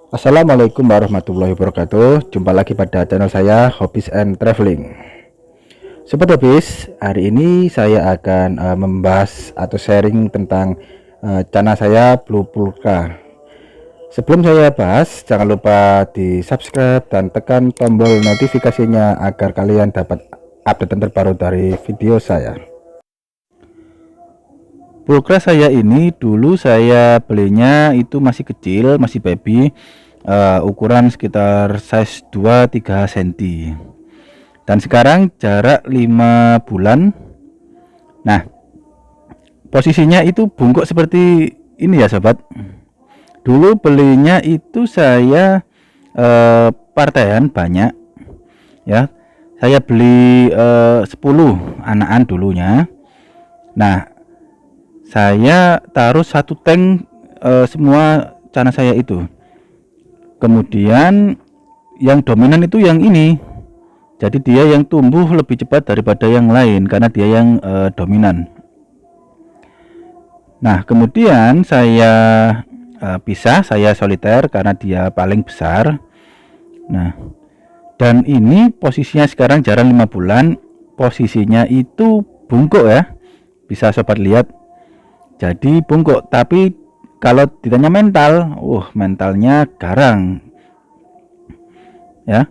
Assalamualaikum warahmatullahi wabarakatuh. Jumpa lagi pada channel saya Hobbies and Traveling. Sobat Hobbies, hari ini saya akan membahas atau sharing tentang channel saya Blue Pulka. Sebelum saya bahas, jangan lupa di subscribe dan tekan tombol notifikasinya agar kalian dapat update terbaru dari video saya. Pulkra saya ini dulu saya belinya itu masih kecil, masih baby, ukuran sekitar size 2-3 cm. Dan sekarang jarak 5 bulan. Nah, posisinya itu bungkuk seperti ini ya sobat. Dulu belinya itu saya partaian banyak ya. Saya beli 10 anakan dulunya. Nah, saya taruh satu tank semua cana saya itu. Kemudian yang dominan itu yang ini, jadi dia yang tumbuh lebih cepat daripada yang lain karena dia yang dominan. Nah, kemudian saya pisah, saya soliter karena dia paling besar. Nah, dan ini posisinya sekarang jarak 5 bulan, posisinya itu bungkuk ya, bisa sobat lihat. Jadi bungkuk, tapi kalau ditanya mental, mentalnya garang ya.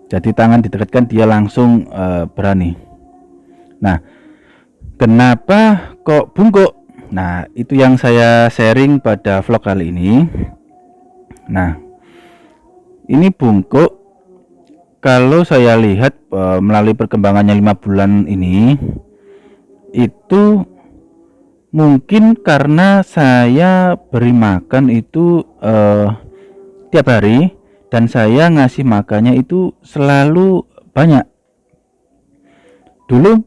Jadi tangan didekatkan dia langsung berani. Nah, kenapa kok bungkuk? Nah, itu yang saya sharing pada vlog kali ini. Nah, ini bungkuk. Kalau saya lihat melalui perkembangannya 5 bulan ini, itu mungkin karena saya beri makan itu tiap hari dan saya ngasih makannya itu selalu banyak. Dulu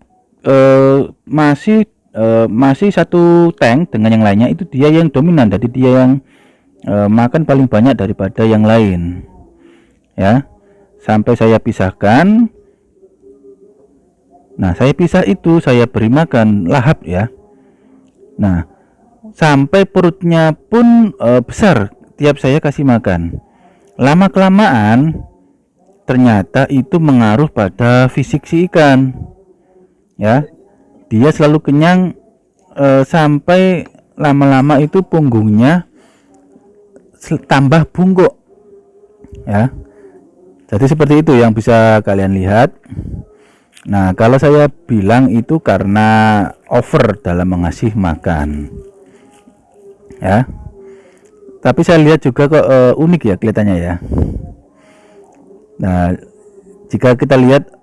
masih satu tank dengan yang lainnya itu dia yang dominan, jadi dia yang makan paling banyak daripada yang lain ya, sampai saya pisahkan. Nah, saya pisah itu saya beri makan lahap ya. Nah, sampai perutnya pun besar tiap saya kasih makan. Lama kelamaan ternyata itu mengaruh pada fisik si ikan ya. Dia selalu kenyang, sampai lama-lama itu punggungnya tambah bungkuk ya. Jadi seperti itu yang bisa kalian lihat. Nah, kalau saya bilang itu karena over dalam mengasih makan ya. Tapi saya lihat juga kok unik ya kelihatannya ya. Nah, jika kita lihat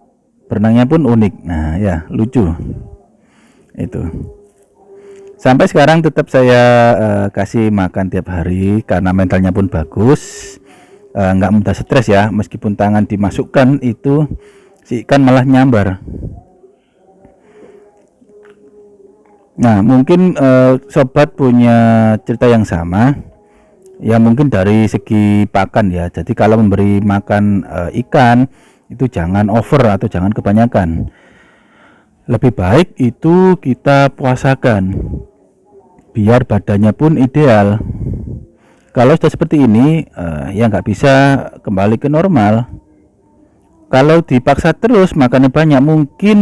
berenangnya pun unik. Nah ya, lucu itu. Sampai sekarang tetap saya kasih makan tiap hari karena mentalnya pun bagus, nggak mudah stres ya. Meskipun tangan dimasukkan itu si ikan malah nyambar. Nah, mungkin sobat punya cerita yang sama ya, mungkin dari segi pakan ya. Jadi kalau memberi makan ikan itu jangan over atau jangan kebanyakan. Lebih baik itu kita puasakan biar badannya pun ideal. Kalau sudah seperti ini ya nggak bisa kembali ke normal. Kalau dipaksa terus makannya banyak, mungkin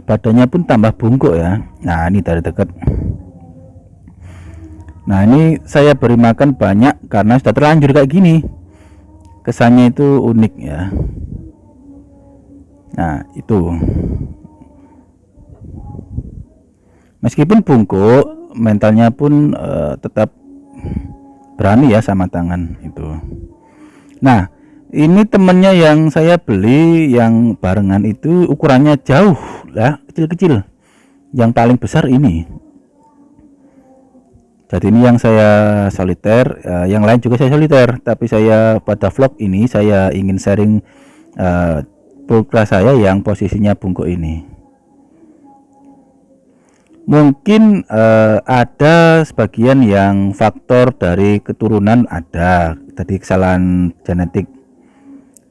badannya pun tambah bungkuk ya. Nah, ini dari dekat. Nah, ini saya beri makan banyak karena sudah terlanjur kayak gini. Kesannya itu unik ya. Nah, itu. Meskipun bungkuk, mentalnya pun tetap berani ya sama tangan itu. Nah, ini temennya yang saya beli yang barengan itu ukurannya jauh lah, kecil-kecil. Yang paling besar ini. Jadi ini yang saya soliter, yang lain juga saya soliter. Tapi saya pada vlog ini saya ingin sharing pulkra saya yang posisinya bungkuk ini. Mungkin ada sebagian yang faktor dari keturunan ada, tadi kesalahan genetik.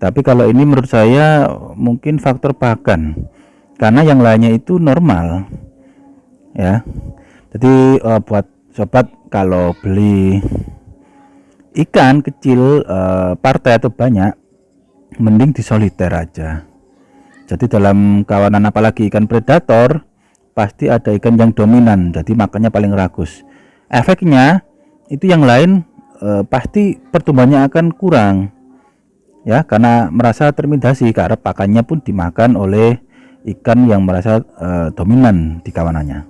Tapi kalau ini menurut saya mungkin faktor pakan, karena yang lainnya itu normal ya. Jadi buat sobat kalau beli ikan kecil partai atau banyak, mending di soliter aja. Jadi dalam kawanan apalagi ikan predator, pasti ada ikan yang dominan, jadi makannya paling rakus. Efeknya itu yang lain pasti pertumbuhannya akan kurang ya, karena merasa terintimidasi karena pakannya pun dimakan oleh ikan yang merasa dominan di kawanannya.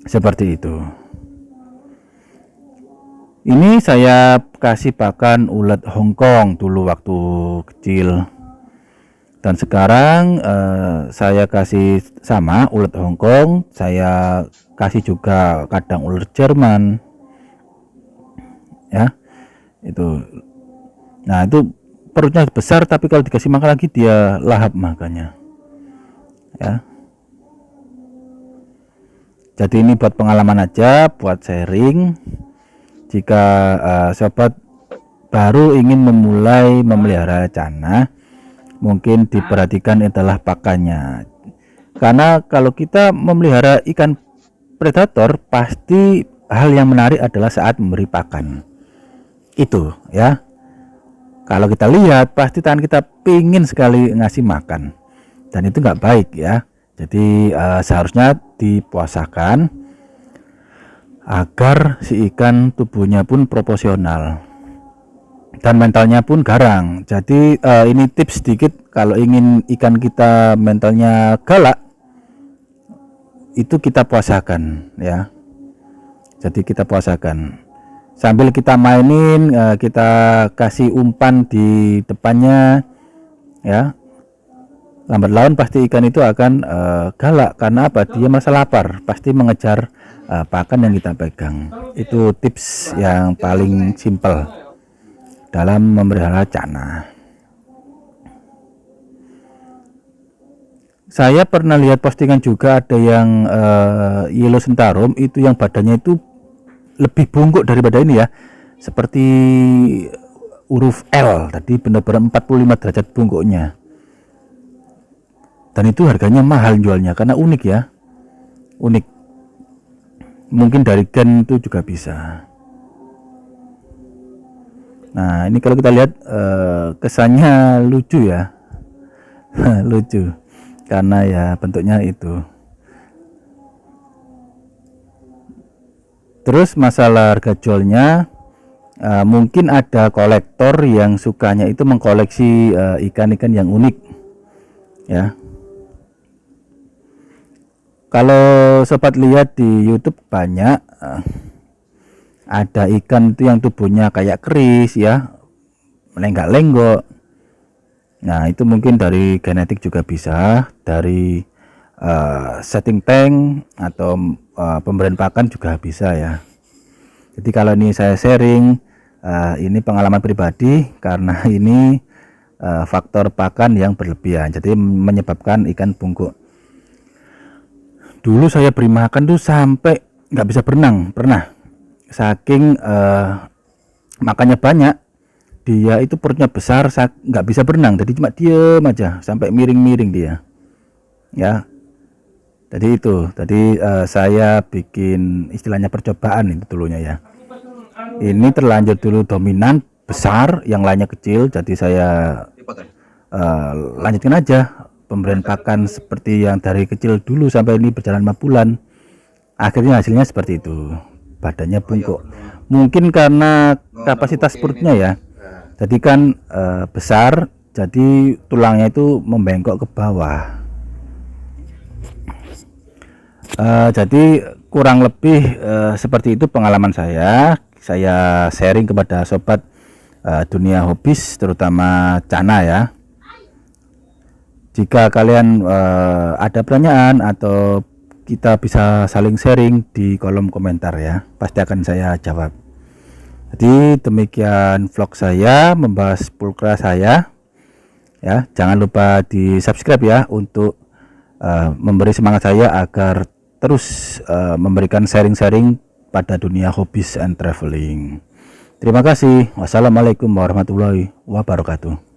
Seperti itu. Ini saya kasih pakan ulat Hongkong dulu waktu kecil, dan sekarang saya kasih sama ulat Hongkong, saya kasih juga kadang ulat Jerman ya, itu. Nah itu perutnya besar, tapi kalau dikasih makan lagi dia lahap makannya ya. Jadi ini buat pengalaman aja, buat sharing. Jika sobat baru ingin memulai memelihara cana, mungkin diperhatikan adalah pakannya, karena kalau kita memelihara ikan predator pasti hal yang menarik adalah saat memberi pakan itu ya. Kalau kita lihat pasti tangan kita pingin sekali ngasih makan, dan itu nggak baik ya. Jadi seharusnya dipuasakan agar si ikan tubuhnya pun proporsional dan mentalnya pun garang. Jadi ini tips sedikit, kalau ingin ikan kita mentalnya galak, itu kita puasakan ya. Jadi kita puasakan sambil kita mainin, kita kasih umpan di depannya ya. Lambat laun pasti ikan itu akan galak, karena apa? Dia merasa lapar, pasti mengejar pakan yang kita pegang. Itu tips yang paling simpel dalam memelihara cana. Saya pernah lihat postingan juga, ada yang yellow sentarum itu yang badannya itu lebih bungkuk daripada ini ya, seperti huruf L tadi, benar-benar 45 derajat bungkuknya. Dan itu harganya mahal jualnya karena unik ya, unik. Mungkin dari gen itu juga bisa. Nah ini kalau kita lihat kesannya lucu ya. Lucu karena ya bentuknya itu. Terus masalah harga jualnya, mungkin ada kolektor yang sukanya itu mengkoleksi ikan-ikan yang unik ya. Kalau sobat lihat di YouTube banyak ada ikan itu yang tubuhnya kayak keris ya, lenggak-lenggok. Nah itu mungkin dari genetik juga bisa, dari setting tank atau pemberian pakan juga bisa ya. Jadi kalau ini saya sharing, ini pengalaman pribadi, karena ini faktor pakan yang berlebihan, jadi menyebabkan ikan bungkuk. Dulu saya beri makan tuh sampai nggak bisa berenang, pernah. Saking makannya banyak, dia itu perutnya besar, nggak bisa berenang, jadi cuma diem aja sampai miring-miring dia ya. Jadi itu tadi saya bikin istilahnya percobaan itu dulunya ya. Ini terlanjur dulu dominan besar, yang lainnya kecil, jadi saya lanjutkan aja pemberian pakan seperti yang dari kecil dulu sampai ini berjalan 5 bulan. Akhirnya hasilnya seperti itu, badannya bungkuk. Mungkin karena kapasitas perutnya ya, jadi kan besar, jadi tulangnya itu membengkok ke bawah. Jadi kurang lebih seperti itu pengalaman saya sharing kepada sobat dunia hobis, terutama cana ya. Jika kalian ada pertanyaan atau kita bisa saling sharing di kolom komentar ya, pasti akan saya jawab. Jadi demikian vlog saya membahas pulkra saya ya. Jangan lupa di subscribe ya, untuk memberi semangat saya agar terus memberikan sharing-sharing pada dunia hobis and traveling. Terima kasih. Wassalamualaikum warahmatullahi wabarakatuh.